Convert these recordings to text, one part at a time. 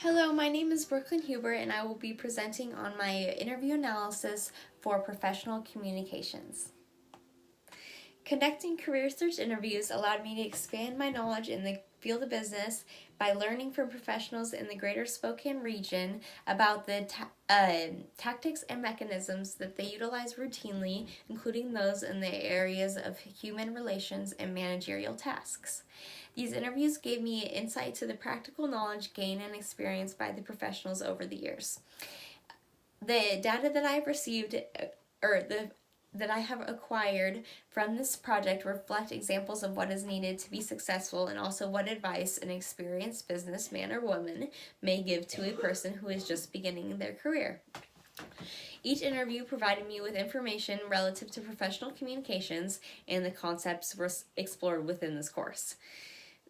Hello, my name is Brooklyn Huber, and I will be presenting on my interview analysis for professional communications. Conducting career search interviews allowed me to expand my knowledge in the field of business by learning from professionals in the greater Spokane region about the tactics and mechanisms that they utilize routinely, including those in the areas of human relations and managerial tasks. These interviews gave me insight to the practical knowledge gained and experienced by the professionals over the years. The data that I've received, that I have acquired from this project reflect examples of what is needed to be successful and also what advice an experienced businessman or woman may give to a person who is just beginning their career. Each interview provided me with information relative to professional communications and the concepts were explored within this course.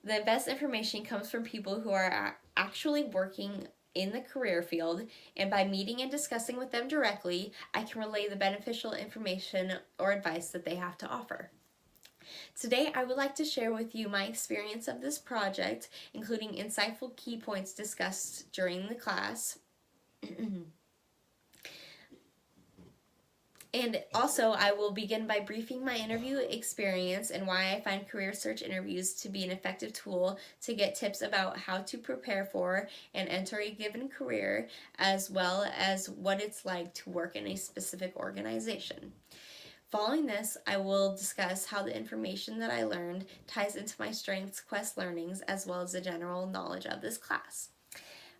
The best information comes from people who are actually working in the career field, and by meeting and discussing with them directly, I can relay the beneficial information or advice that they have to offer. Today, I would like to share with you my experience of this project, including insightful key points discussed during the class. And also, I will begin by briefing my interview experience and why I find career search interviews to be an effective tool to get tips about how to prepare for and enter a given career, as well as what it's like to work in a specific organization. Following this, I will discuss how the information that I learned ties into my Strengths Quest learnings, as well as the general knowledge of this class.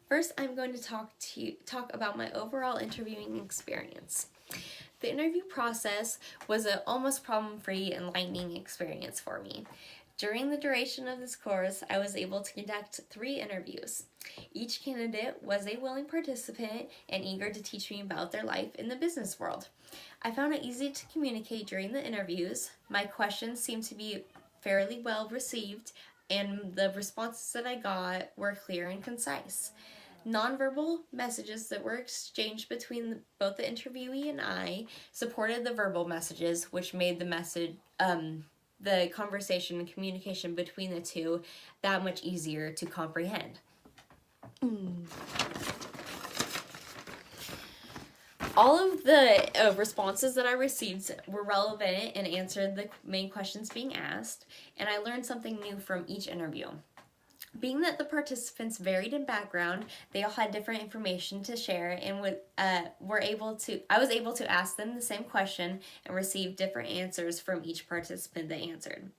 First, I'm going to talk about my overall interviewing experience. The interview process was an almost problem-free, enlightening experience for me. During the duration of this course, I was able to conduct 3 interviews. Each candidate was a willing participant and eager to teach me about their life in the business world. I found it easy to communicate during the interviews. My questions seemed to be fairly well received, and the responses that I got were clear and concise. Nonverbal messages that were exchanged between both the interviewee and I supported the verbal messages, which made the conversation and communication between the two that much easier to comprehend. All of the responses that I received were relevant and answered the main questions being asked, and I learned something new from each interview. Being that the participants varied in background, they all had different information to share, and I was able to ask them the same question and receive different answers from each participant that answered.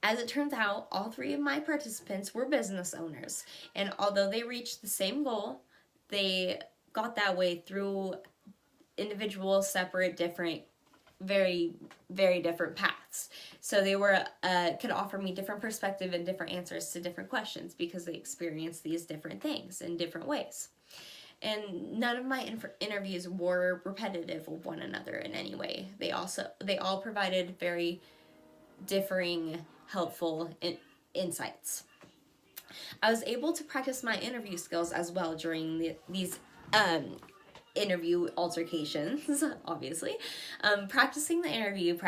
As it turns out, all 3 of my participants were business owners, and although they reached the same goal, they got that way through individual, separate, different, very, very different paths. So they could offer me different perspective and different answers to different questions because they experienced these different things in different ways. And none of my interviews were repetitive of one another in any way. They all provided very differing, helpful insights. I was able to practice my interview skills as well during these interview altercations, obviously. Practicing the interview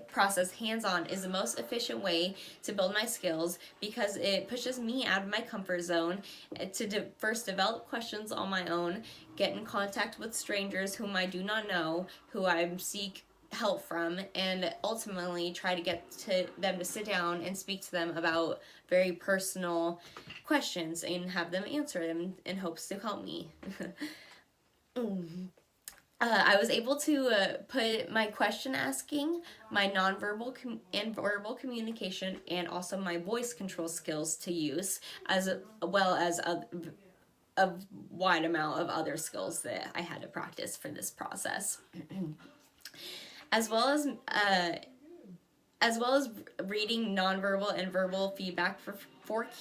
process hands-on is the most efficient way to build my skills because it pushes me out of my comfort zone to first develop questions on my own, get in contact with strangers whom I do not know, who I seek help from, and ultimately try to get to them to sit down and speak to them about very personal questions and have them answer them in hopes to help me. I was able to put my question asking, my nonverbal and verbal communication, and also my voice control skills to use, as well as a wide amount of other skills that I had to practice for this process. As well as reading nonverbal and verbal feedback for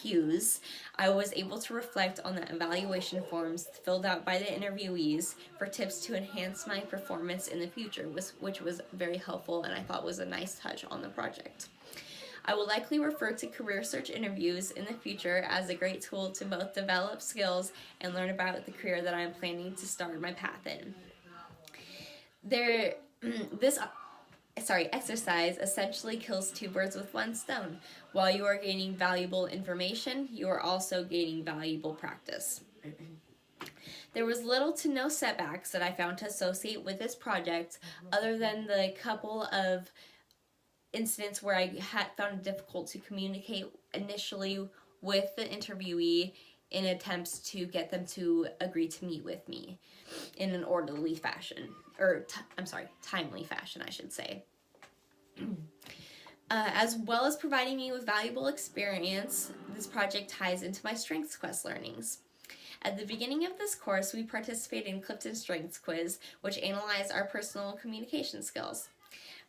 cues, I was able to reflect on the evaluation forms filled out by the interviewees for tips to enhance my performance in the future, which was very helpful and I thought was a nice touch on the project. I will likely refer to career search interviews in the future as a great tool to both develop skills and learn about the career that I am planning to start my path in. exercise essentially kills two birds with one stone. While you are gaining valuable information, you are also gaining valuable practice. There was little to no setbacks that I found to associate with this project, other than the couple of incidents where I had found it difficult to communicate initially with the interviewee in attempts to get them to agree to meet with me in an orderly fashion, or timely fashion, I should say. As well as providing me with valuable experience, this project ties into my Strengths Quest learnings. At the beginning of this course, we participated in Clifton Strengths Quiz, which analyzed our personal communication skills.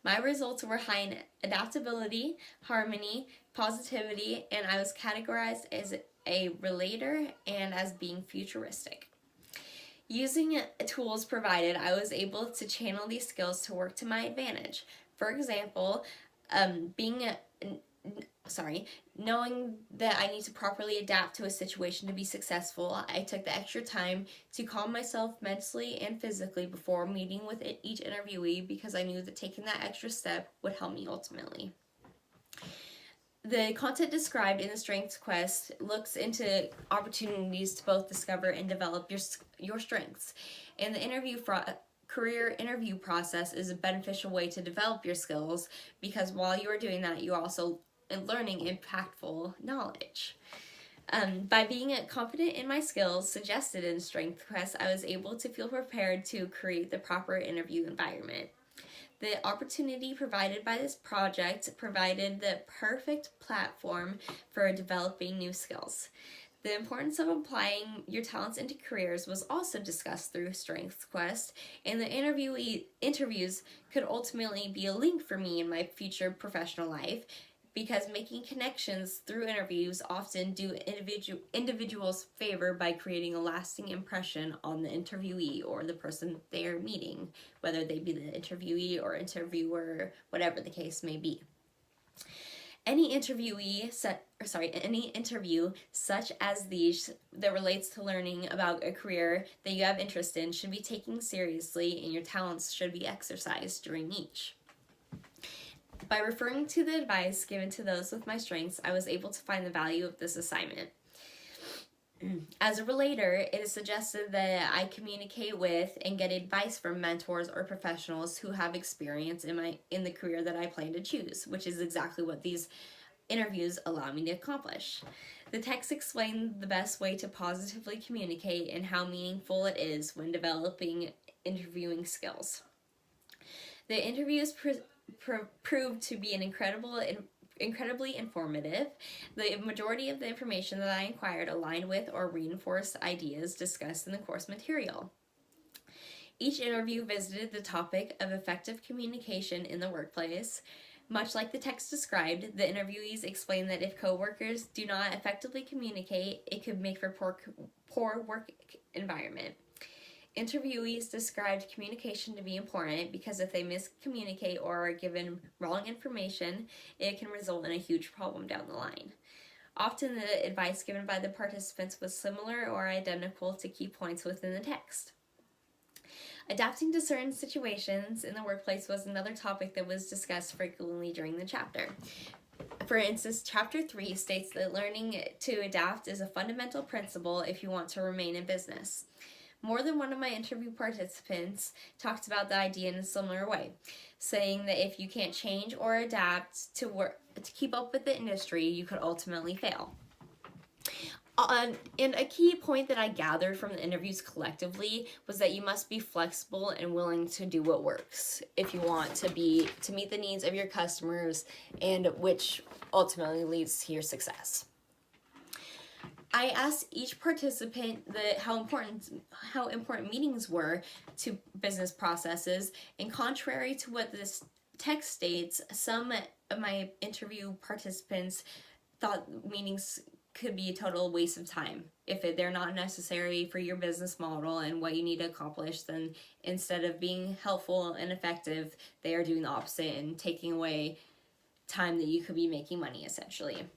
My results were high in adaptability, harmony, positivity, and I was categorized as a relator and as being futuristic. Using tools provided, I was able to channel these skills to work to my advantage. For example, knowing that I need to properly adapt to a situation to be successful, I took the extra time to calm myself mentally and physically before meeting with each interviewee, because I knew that taking that extra step would help me ultimately. The content described in the Strengths Quest looks into opportunities to both discover and develop your strengths, and the career interview process is a beneficial way to develop your skills, because while you are doing that, you are also learning impactful knowledge. By being confident in my skills suggested in Strengths Quest, I was able to feel prepared to create the proper interview environment. The opportunity provided by this project provided the perfect platform for developing new skills. The importance of applying your talents into careers was also discussed through Strengths Quest, and the interviews could ultimately be a link for me in my future professional life, because making connections through interviews often do individuals favor by creating a lasting impression on the interviewee or the person they are meeting, whether they be the interviewee or interviewer, whatever the case may be. Any interview such as these that relates to learning about a career that you have interest in should be taken seriously, and your talents should be exercised during each. By referring to the advice given to those with my strengths, I was able to find the value of this assignment. As a relator, it is suggested that I communicate with and get advice from mentors or professionals who have experience in the career that I plan to choose, which is exactly what these interviews allow me to accomplish. The text explained the best way to positively communicate and how meaningful it is when developing interviewing skills. The interviews proved to be incredibly informative. The majority of the information that I inquired aligned with or reinforced ideas discussed in the course material. Each interview visited the topic of effective communication in the workplace. Much like the text described, the interviewees explained that if coworkers do not effectively communicate, it could make for poor work environment. Interviewees described communication to be important because if they miscommunicate or are given wrong information, it can result in a huge problem down the line. Often the advice given by the participants was similar or identical to key points within the text. Adapting to certain situations in the workplace was another topic that was discussed frequently during the chapter. For instance, Chapter 3 states that learning to adapt is a fundamental principle if you want to remain in business. More than one of my interview participants talked about the idea in a similar way, saying that if you can't change or adapt to keep up with the industry, you could ultimately fail. And a key point that I gathered from the interviews collectively was that you must be flexible and willing to do what works if you want to meet the needs of your customers, and which ultimately leads to your success. I asked each participant how important meetings were to business processes, and contrary to what this text states, some of my interview participants thought meetings could be a total waste of time. If they're not necessary for your business model and what you need to accomplish, then instead of being helpful and effective, they are doing the opposite and taking away time that you could be making money, essentially.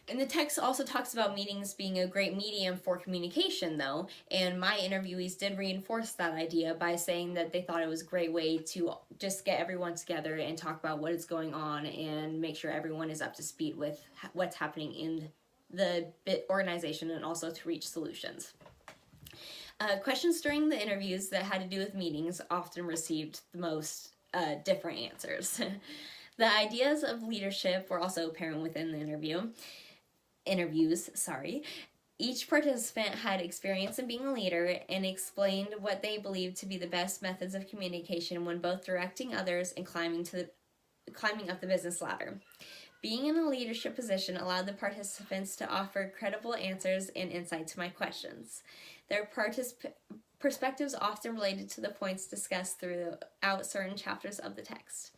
And the text also talks about meetings being a great medium for communication, though, and my interviewees did reinforce that idea by saying that they thought it was a great way to just get everyone together and talk about what is going on and make sure everyone is up to speed with what's happening in the organization and also to reach solutions. Questions during the interviews that had to do with meetings often received the most different answers. The ideas of leadership were also apparent within the interviews. Each participant had experience in being a leader and explained what they believed to be the best methods of communication when both directing others and climbing up the business ladder. Being in a leadership position allowed the participants to offer credible answers and insight to my questions. Their perspectives often related to the points discussed throughout certain chapters of the text.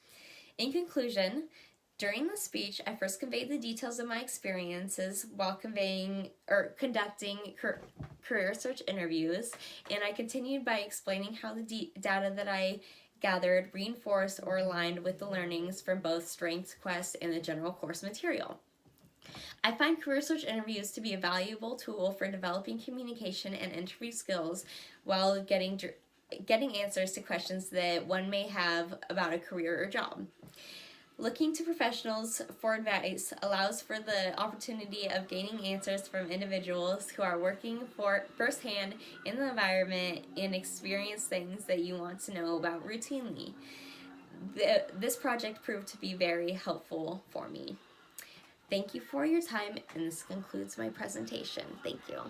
In conclusion, during the speech, I first conveyed the details of my experiences while conducting career search interviews, and I continued by explaining how the data that I gathered reinforced or aligned with the learnings from both Strengths Quest and the general course material. I find career search interviews to be a valuable tool for developing communication and interview skills while getting answers to questions that one may have about a career or job. Looking to professionals for advice allows for the opportunity of gaining answers from individuals who are working firsthand in the environment and experience things that you want to know about routinely. This project proved to be very helpful for me. Thank you for your time, and this concludes my presentation. Thank you.